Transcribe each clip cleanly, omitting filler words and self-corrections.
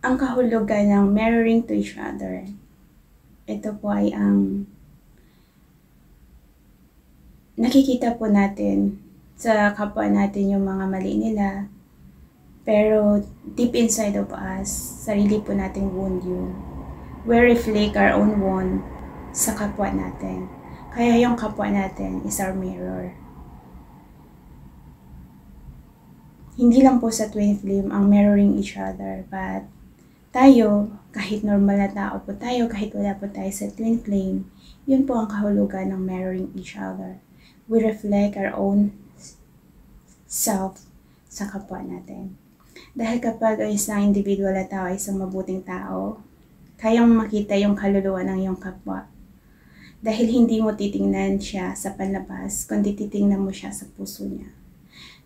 ang kahulugan ng mirroring to each other. Ito po ay ang nakikita po natin sa kapwa natin yung mga mali nila. Pero deep inside of us, sarili po nating wound yun. We reflect our own wound sa kapwa natin. Kaya yung kapwa natin is our mirror. Hindi lang po sa twin flame ang mirroring each other, but tayo, kahit normal na tao po tayo, kahit wala po tayo sa twin flame, yun po ang kahulugan ng mirroring each other. We reflect our own self sa kapwa natin. Dahil kapag isang individual na tao ay isang mabuting tao, kayang makita yung kaluluwa ng iyong kapwa. Dahil hindi mo titingnan siya sa panlabas, kundi titingnan mo siya sa puso niya.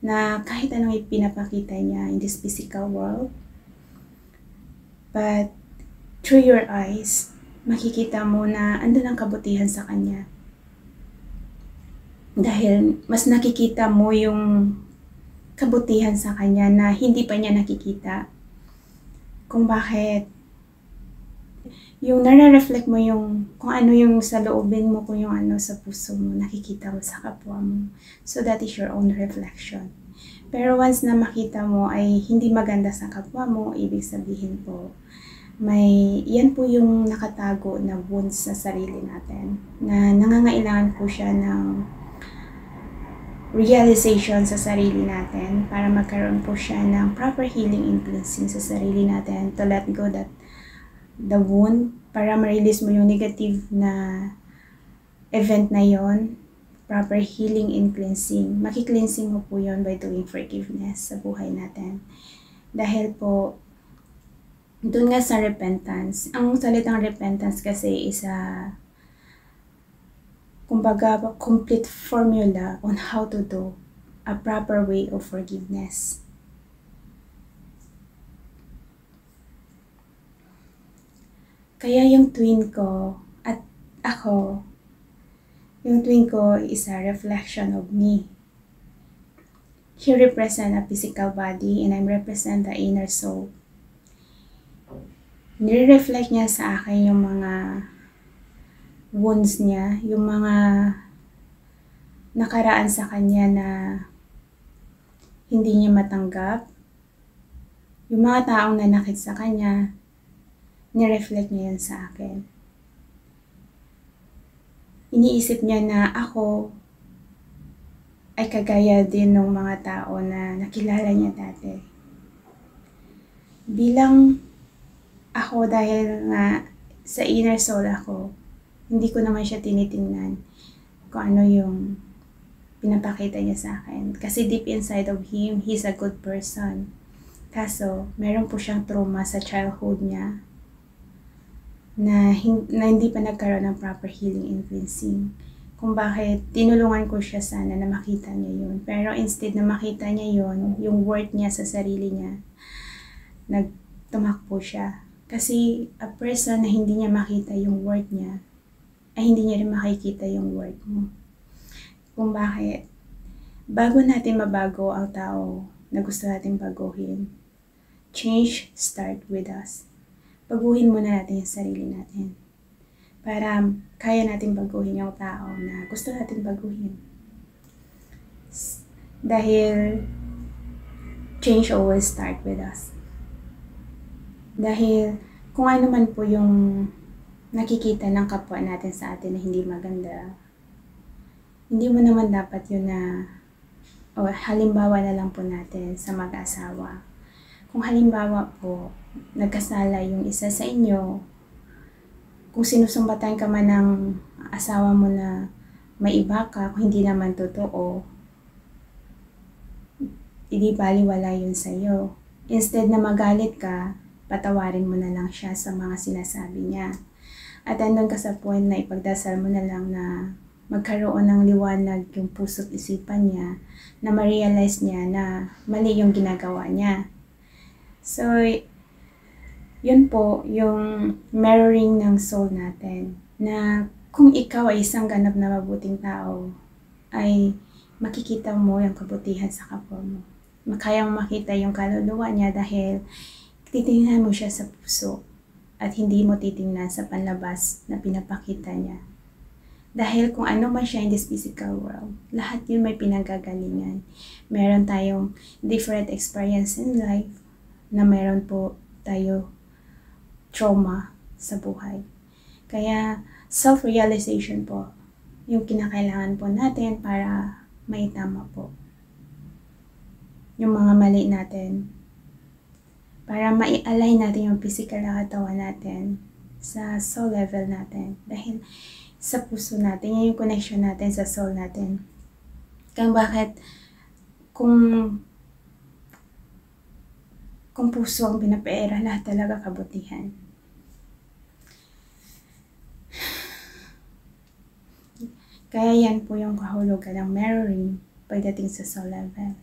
Na kahit anong ipinapakita niya in this physical world, but through your eyes, makikita mo na andun ang kabutihan sa kanya. Dahil mas nakikita mo yung kabutihan sa kanya na hindi pa niya nakikita. Kung bakit yung nare-reflect mo yung kung ano yung sa loobin mo, kung yung ano sa puso mo, nakikita mo sa kapwa mo. So that is your own reflection. Pero once na makita mo ay hindi maganda sa kapwa mo, ibig sabihin po, yan po yung nakatago na wounds sa sarili natin, na nangangailangan po siya ng realization sa sarili natin para magkaroon po siya ng proper healing and cleansing sa sarili natin to let go that the wound, para ma-release mo yung negative na event na yon. Proper healing and cleansing. Maki-cleansing mo po yon by doing forgiveness sa buhay natin. Dahil po, doon nga sa repentance, ang salitang repentance kasi is kumbaga, complete formula on how to do a proper way of forgiveness. Kaya yung twin ko at ako, yung twin ko is a reflection of me. He represents a physical body and I represent the inner soul. Nire-reflect niya sa akin yung mga wounds niya, yung mga nakaraan sa kanya na hindi niya matanggap, yung mga taong nanakit sa kanya, nireflect niya yun sa akin. Iniisip niya na ako ay kagaya din ng mga tao na nakilala niya dati. Bilang ako, dahil nga sa inner soul ako, hindi ko naman siya tinitingnan kung ano yung pinapakita niya sa akin. Kasi deep inside of him, he's a good person. Kaso, meron po siyang trauma sa childhood niya na hindi pa nagkaroon ng proper healing and cleansing. Kung bakit tinulungan ko siya sana na makita niya yun. Pero instead na makita niya yun, yung worth niya sa sarili niya, nagtumakbo siya. Kasi a person na hindi niya makita yung worth niya, ay hindi niya rin makikita yung worth mo. Kung bakit, bago natin mabago ang tao na gusto natin baguhin, change start with us. Baguhin muna natin yung sarili natin para kaya natin baguhin yung tao na gusto natin baguhin. Dahil change always start with us. Dahil kung ano man po yung nakikita ng kapwa natin sa atin na hindi maganda, hindi mo naman dapat yun na, halimbawa na lang po natin sa mag-asawa. Kung halimbawa po, nagkasala yung isa sa inyo, kung sinusumbatan ka man ng asawa mo na may iba ka, kung hindi naman totoo, hindi baliwala yun sa'yo. Instead na magalit ka, patawarin mo na lang siya sa mga sinasabi niya. At andun ka sa point na ipagdasal mo na lang na magkaroon ng liwanag yung puso't isipan niya, na ma-realize niya na mali yung ginagawa niya. So, yun po yung mirroring ng soul natin, na kung ikaw ay isang ganap na mabuting tao, ay makikita mo yung kabutihan sa kapwa mo. Makayang makita yung kaluluwa niya dahil titingnan mo siya sa puso at hindi mo titingnan sa panlabas na pinapakita niya. Dahil kung ano man siya in this physical world, lahat yun may pinanggagalingan. Meron tayong different experience in life na meron po tayo trauma sa buhay. Kaya self-realization po yung kinakailangan po natin para maitama po yung mga mali natin. Para mai-align natin yung physical na katawan natin sa soul level natin. Dahil sa puso natin, yun yung connection natin sa soul natin. Kaya bakit kung puso ang pinapaera, lahat talaga kabutihan. Kaya yan po yung kahulugan ng mirroring pagdating sa soul level.